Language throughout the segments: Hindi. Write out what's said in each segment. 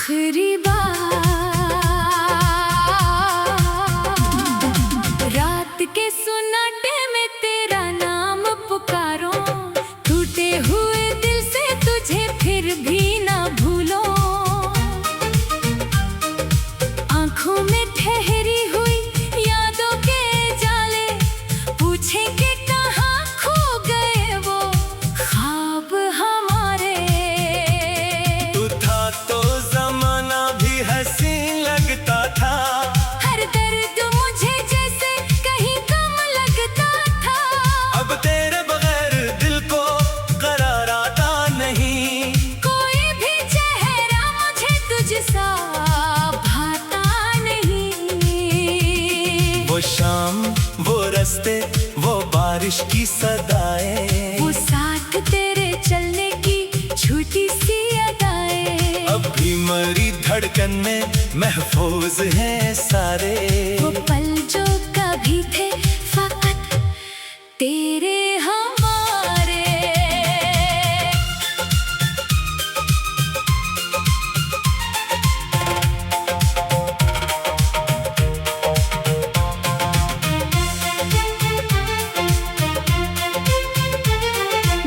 आखिरी बार रात के सुनाटे में तेरा नाम पुकारो, टूटे हुए दिल से तुझे फिर भी ना भूलो। आंखों में ठहरी हुई यादों के जाले, पूछे कि कहाँ खो गए वो ख्वाब हमारे। तू था तो जमाना भी हसीन लगता था, हर दर्द मुझे जैसे कहीं कम लगता था। अब तेरे बगैर दिल को करार आता नहीं, कोई भी चेहरा मुझे तुझसा भाता नहीं। वो शाम, वो रास्ते, वो बारिश की सदाएं, वो साथ तेरे चलने की छोटी सी अदाएं। अब भी मरी धड़कन में महफूज हैं सारे। वो पल जो कभी थे फकत तेरे हमारे।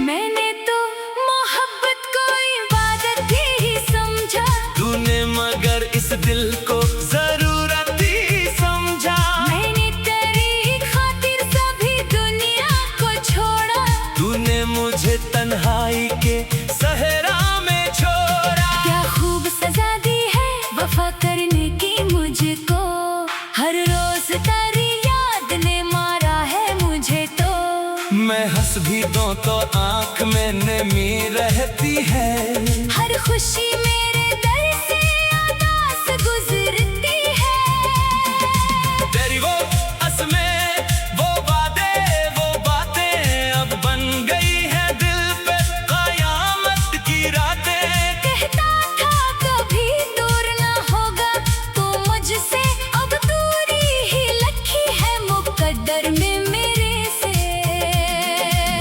मैंने तो मोहब्बत को इबादत ही समझा, तूने मगर इस दिल को जरूरत ही समझा। मैंने तेरी खातिर सभी दुनिया को छोड़ा। तूने मुझे तन्हाई के सहरा में छोड़ा। क्या खूब सजा दी है वफा करने की मुझको, हर रोज तेरी याद ने मारा है मुझे तो। मैं हंस भी दूं तो आंख में नमी रहती है, हर खुशी मेरे दर से अदास गुजरती है। तेरी वो असमें, वो वादे, वो बातें अब बन गई है दिल पे कयामत की रातें। कहता था कभी दूर ना होगा तो मुझसे, अब दूरी ही लखी है मुकद्दर में मेरे से।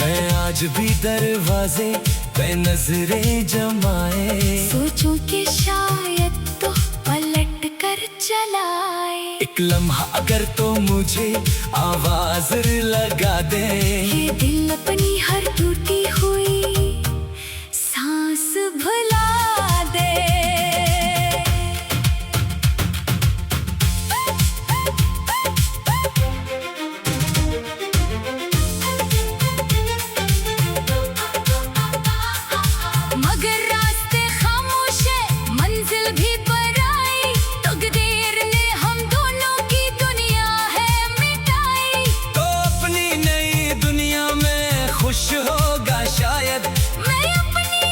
मैं आज भी दरवाजे पे नजरें जमाए, सोचूं कि शायद तो पलट कर चलाए। एक लम्हा अगर तो मुझे आवाज लगा दे। ये दिल अपनी हर टूटी हुई सांस भुला दे। मगर रास्ते खामोश है, मंजिल भी पराई। तकदीर ने हम दोनों की दुनिया है मिटाई। तो अपनी नई दुनिया में खुश होगा शायद। मैं अपनी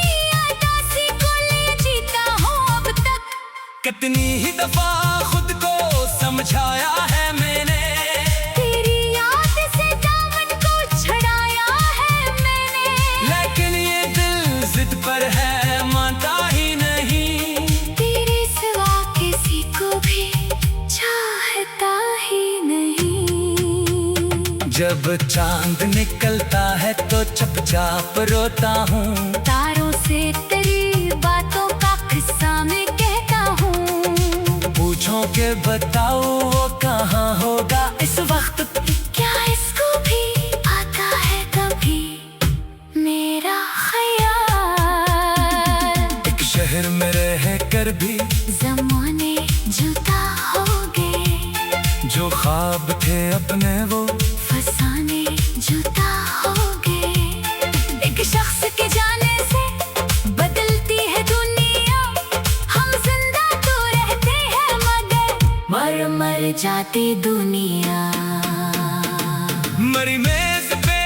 उदासी को ले जीता हूँ अब तक। कितनी ही दफा खुद को समझाया है मैंने, तेरी याद से दामन को छड़ाया है मैंने। लेकिन ये दिल जिद पर है, मानता ही नहीं। तेरे सिवा किसी को भी चाहता ही नहीं। जब चांद निकलता है तो चुपचाप रोता हूँ, तारों से तेरी बातों का किस्सा मैं कहता हूँ। पूछो के बताओ वो कहाँ होगा इस वक्त। क्या इसको भी आता है कभी मेरा ख्याल। एक शहर में रह कर भी ज़माने जुदा हो गए, जो ख्वाब थे अपने वो फसाने जुदा हो गए। एक शख्स के जाने से बदलती है दुनिया, हम जिंदा तो रहते हैं मगर मर मर जाती दुनिया। मरी मेज पे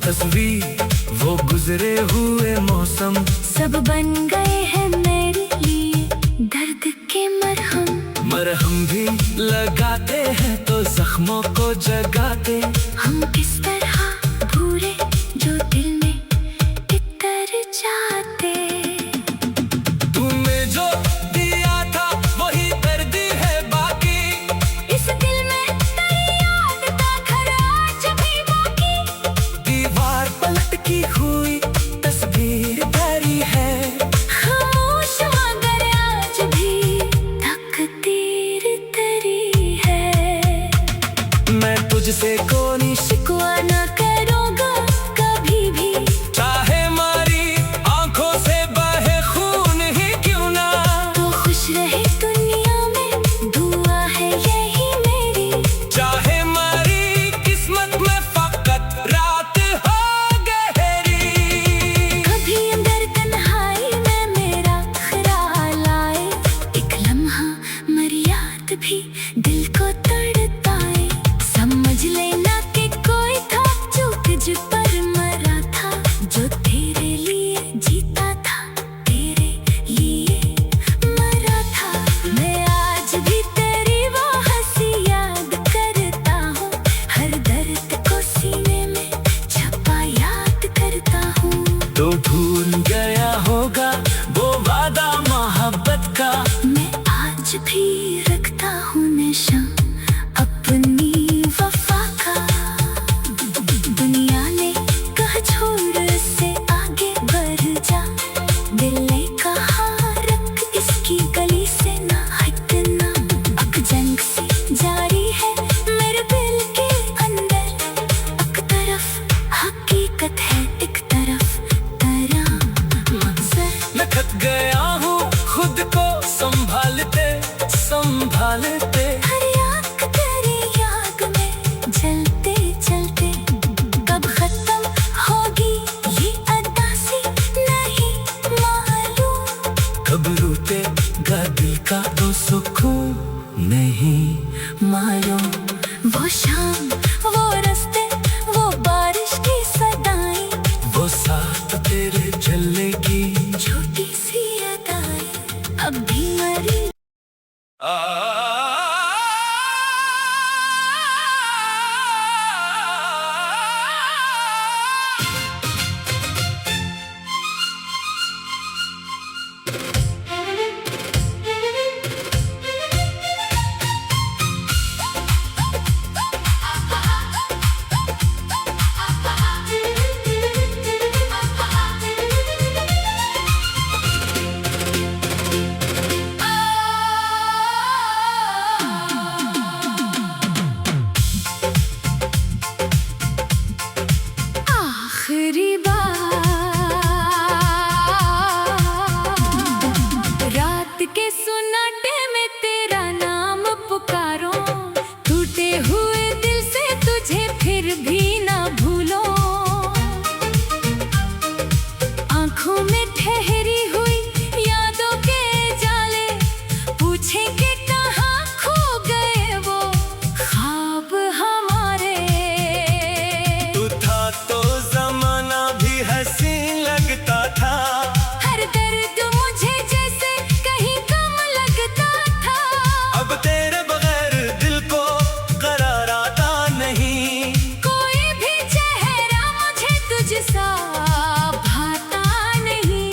तस्वीर, वो गुजरे हुए मौसम, सब बन गए हैं मेरे लिए दर्द के मरहम। मरहम भी लगाते हैं तो जख्मों को जगाते। हम किस तरह भूले जो दिल में इतर जाते। तूने जो दिया था वही दर्द है बाकी, इस दिल में तेरी याद का घर आज भी बाकी। दीवार पलटकी हुई तस्वीर धरी है, खामोश मगर आज भी तकदीर तेरी है। मैं तुझसे कोई शिकवा न करूँगा कभी भी, चाहे मारी आंखों से बहे खून ही क्यों ना। तो खुश रहे दुनिया में दुआ है यही मेरी। चाहे मारी किस्मत में फकत रात हो गहरी, कभी अंदर तन्हाई में मेरा ख्याल आए, एक लम्हा मर याद भी दिल को तड़पाए। समझ लेना कि कोई था जो तुझ पर मरा था, जो तेरे लिए जीता था तेरे लिए मरा था। मैं आज भी तेरी वो हंसी याद करता हूँ, हर दर्द को सीने में छपा याद करता हूँ। तो भूल गया होगा वो वादा मोहब्बत का, मैं आज भी रखता हूँ नशा अपनी वफा का। दुनिया ने कहा छोड़ से आगे बढ़ जा, दिल ने कहा रख इसकी गली से ना हटना। अब जंग सी जारी है मेरे दिल के अंदर, एक तरफ हकीकत है एक तरफ तरह मकसद। मैं थक गया हूँ खुद को संभालते संभालते। हर आँख तेरी याद में जलते जलते, कब खत्म होगी ये अदासी नहीं मालूम। कब रूठेगा दिल का तो सुकून नहीं मालूम। वो शाम वो रास्ते वो बारिश की सदाएं, वो साथ तेरे चलने की छोटी सी अदाएं अब भी मरी। आखिरी बार रात के सुनाटे में तेरा नाम पुकारो, टूटे हुए दिल से तुझे फिर भी ना भूलो। आंखों में ठहरी हुई यादों के जाले, पूछे कि कहाँ खो गए वो ख्वाब हमारे। तू था तो जमाना भी हसीन लगता था, हर दर्द मुझे जैसे कहीं कम लगता था। अब तेरे बगैर दिल को करार आता नहीं। कोई भी चेहरा मुझे तुझसा भाता नहीं।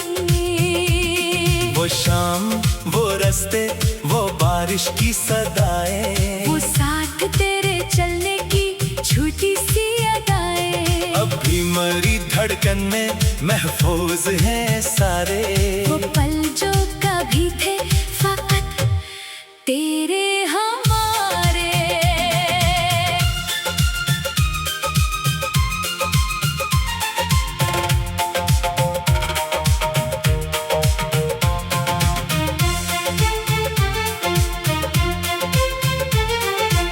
वो शाम वो रास्ते वो बारिश की सदाएं, वो साथ तेरे चलने की छोटी सी अदाएं, अब भी मरी धड़कन में महफूज हैं सारे। वो पल जो कभी थे फकत तेरे हमारे।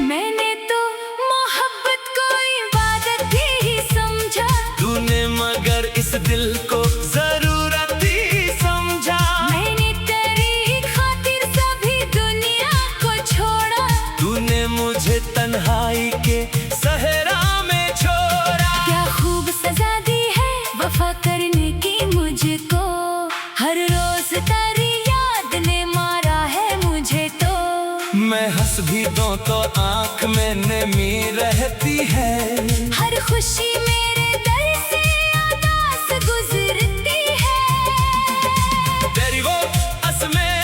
मैंने तो मोहब्बत को इबादत ही समझा, तूने मगर इस दिल को जरूरत ही समझा। मैंने तेरी मैं हंस भी दूं तो आंख में नमी रहती है। हर खुशी मेरे दर से उदास गुजरती है। तेरी वो असमें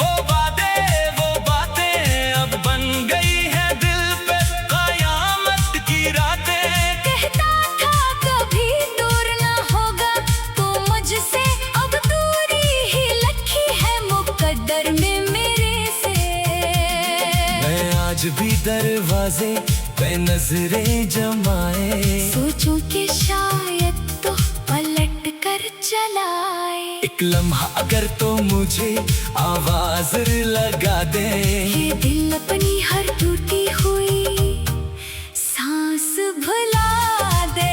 वो वादे वो बातें अब बन गई है दिल पे कयामत की रातें। कहता था कभी दूर ना होगा तू मुझसे, अब दूरी ही लखी है मुकद्दर में मेरे से। मैं आज भी दरवाजे पे नजरें जमाए, सोचूं कि शायद तो पलट कर चलाए। एक लम्हा अगर तो मुझे आवाज लगा दे। ये दिल अपनी हर टूटी हुई सांस भुला दे।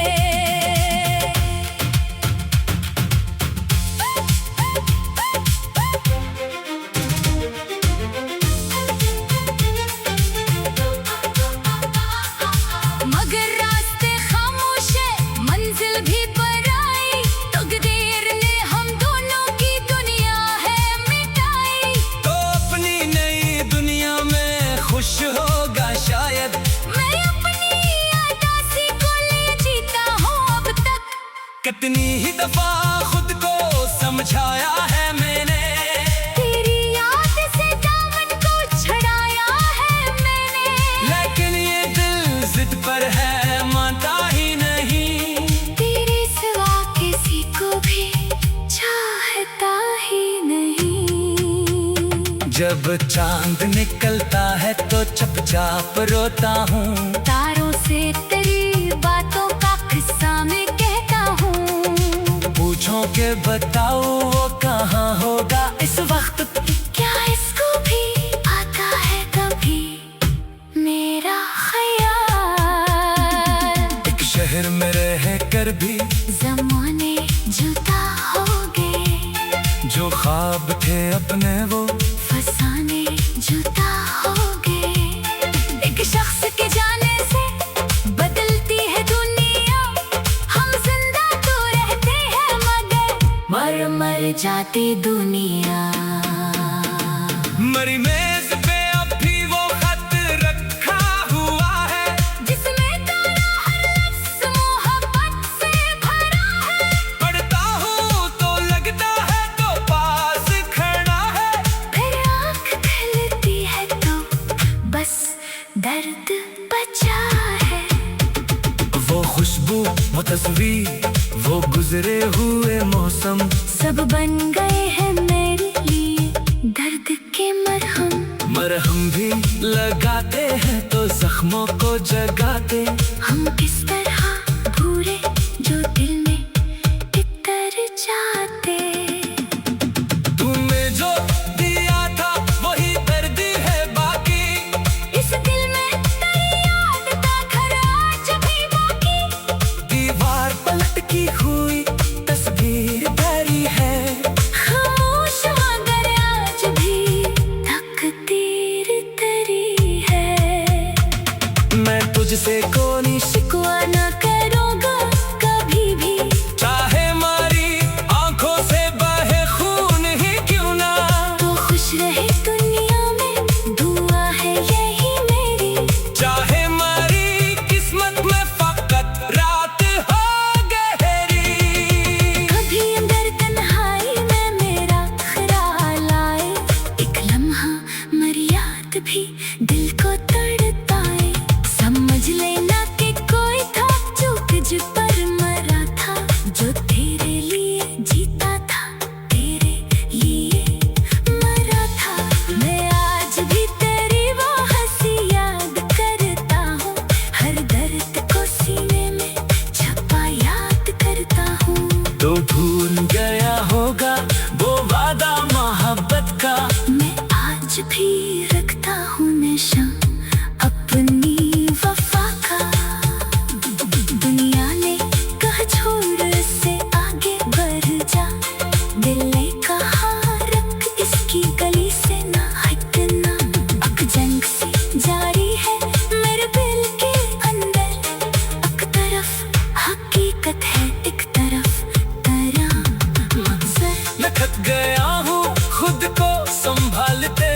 मगर रास्ते खामोश है, मंजिल भी पराई, तकदीर ने हम दोनों की दुनिया है मिटाई। तो अपनी नई दुनिया में खुश होगा शायद। मैं अपनी उदासी को ले जीता हूँ अब तक। कितनी ही दफा खुद को समझाया है मैंने, तेरी याद से दामन को छड़ाया है मैंने। लेकिन ये दिल जिद पर है मानता ही नहीं। तेरे सिवा किसी को भी चाहता ही नहीं। जब चांद निकलता है तो चुपचाप रोता हूँ। तारों से तेरी बातों का किस्सा मैं कहता हूँ। पूछो के बताओ वो कहाँ होगा इस वक्त। क्या इसको भी आता है कभी मेरा ख्याल। एक शहर में रह कर भी ज़माने जुदा हो गए, जो ख्वाब थे अपने वो फसाने जुदा हो गए। एक शख्स के जाने से बदलती है दुनिया, हम जिंदा तो रहते हैं मगर मर मर जाती दुनिया। मरी मेज पे अब भी वो खत रखा हुआ है, जिसमें तेरा हर लफ्ज़ मोहब्बत से भरा है। पढ़ता हूँ तो लगता है तो पास खड़ा है। फिर आँख खुलती है तो बस दर्द बचा है। वो खुशबू वो तस्वीर वो गुजरे हुए मौसम, सब बन गए हैं मेरे लिए दर्द के मरहम। मरहम भी लगाते हैं तो जख्मों को जगाते। हम किस तरह भूले जो दिल में इतर जाते। तूने जो दिया था वही दर्द है बाकी। इस दिल में तेरी याद का घर आज भी बाकी। दीवार पलटकी हुई तस्वीर भरी है, खामोश मगर आज भी तकदीर तरी है। मैं तुझसे कोई शिकवा ना करूँगा कभी भी, चाहे मारी आंखों से बहे खून ही क्यों ना। तो खुश रहे दुनिया में दुआ है यही मेरी। चाहे मारी किस्मत में फकत रात हो गहरी। कभी अंदर तन्हाई में मेरा ख्याल आए, एक लम्हा मर याद भी दिल को तड़पाए। समझ लेना कि कोई था जो तुझ पर मरा था, जो तेरे लिए जीता था तेरे लिए मरा था। मैं आज भी तेरी वो हंसी याद करता हूँ, हर दर्द को सीने में छपा याद करता हूँ। तो भूल गया होगा वो वादा मोहब्बत का, मैं आज भी रखता हूँ नशा अपनी वफा का। दुनिया ने कहा छोड़ इससे आगे बढ़ जा, दिल ने कहा रख इसकी गली से ना हटना। अक जंग सी जारी है मेरे दिल के अंदर, एक तरफ हकीकत है एक तरफ तरह मकसद। मैं थक गया हूँ खुद को संभालते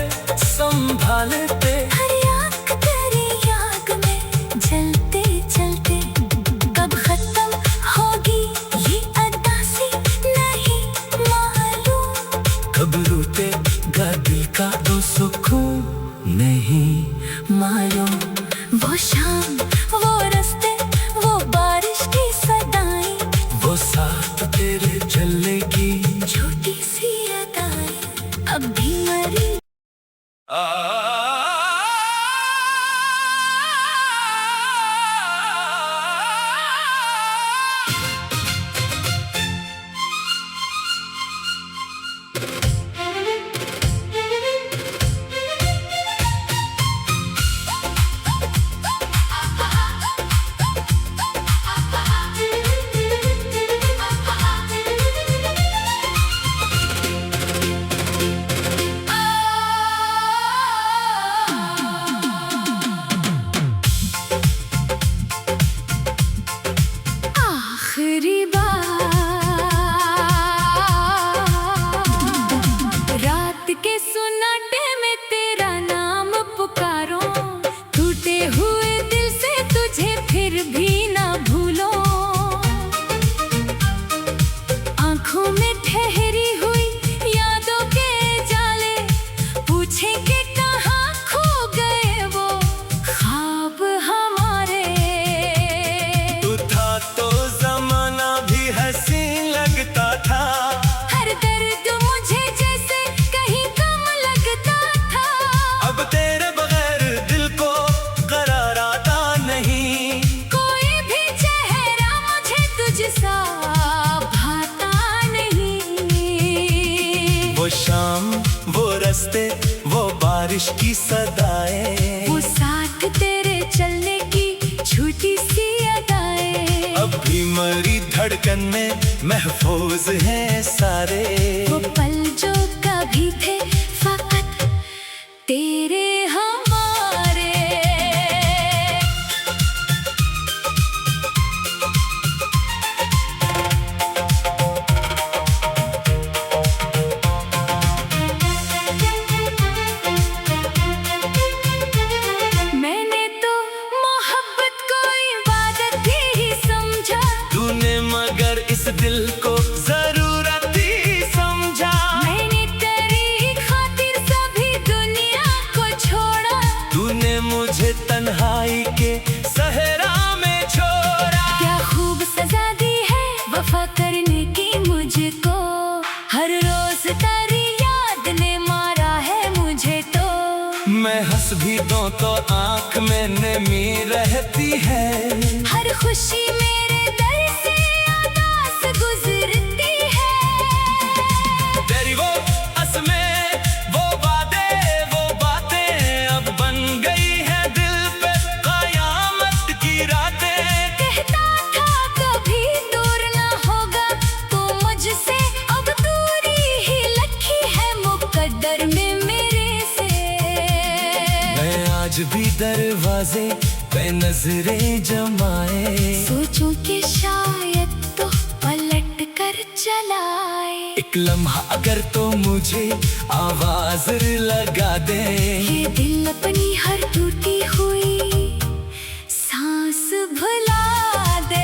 संभालते। नहीं मालूम। वो शाम, वो रास्ते, वो बारिश की सदाएं, वो साथ तेरे चलने की छोटी सी अदाएं अब भी मरी। आखिरी बार रात के सुनाटे में तेरा नाम पुकारो, टूटे हुए दिल से तुझे फिर भी ना भूलो। आंखों में ठहरी हुई यादों के जाले, पूछे कि कहाँ खो गए वो ख्वाब हमारे। तू था तो जमाना भी हसीन लगता था, हर दर्द मुझे जैसे कहीं कम लगता था। अब तेरे बगैर दिल को करार आता नहीं। कोई भी चेहरा मुझे तुझसा भाता नहीं। वो शाम, वो रास्ते, वो बारिश की सदाएं, वो साथ तेरे चलने की छोटी सी अदाएं, अब भी मरी धड़कन में महफूज हैं सारे। वो पल जो कभी थे फकत तेरे हमारे। मैंने तो मोहब्बत को इबादत ही समझा, तूने मगर इस दिल को जरूरत ही समझा। मैंने तेरी खातिर सभी दुनिया को छोड़ा। तूने मुझे तन्हाई के सहरा में छोड़ा। क्या खूब सजा दी है वफा करने की मुझको, हर रोज तेरी याद ने मारा है मुझे तो। मैं हंस भी दूं तो आंख में नमी रहती है, हर खुशी मेरे दर से उदास गुजरती है। तेरी वो असमें, वो वादे, वो बातें अब बन गई है दिल पे कयामत की रातें। कहता था कभी दूर ना होगा तू मुझसे, अब दूरी ही लखी है मुकद्दर में मेरे से। मैं आज भी दरवाजे पे नजरें जमाए, सोचूं कि शायद तो पलट कर चलाए। एक लम्हा अगर तो मुझे आवाज लगा दे। ये दिल अपनी हर टूटी हुई सांस भुला दे।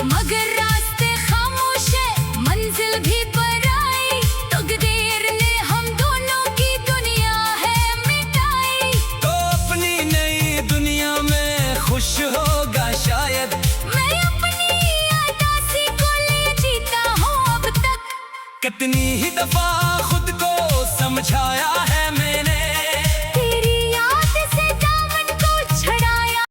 मगर रास्ते खामोश है, मंजिल भी पराई, तकदीर ने हम दोनों की दुनिया है मिटाई। तो अपनी नई दुनिया में खुश होगा शायद। मैं अपनी उदासी को ले जीता हूँ अब तक। कितनी ही दफा खुद को समझाया है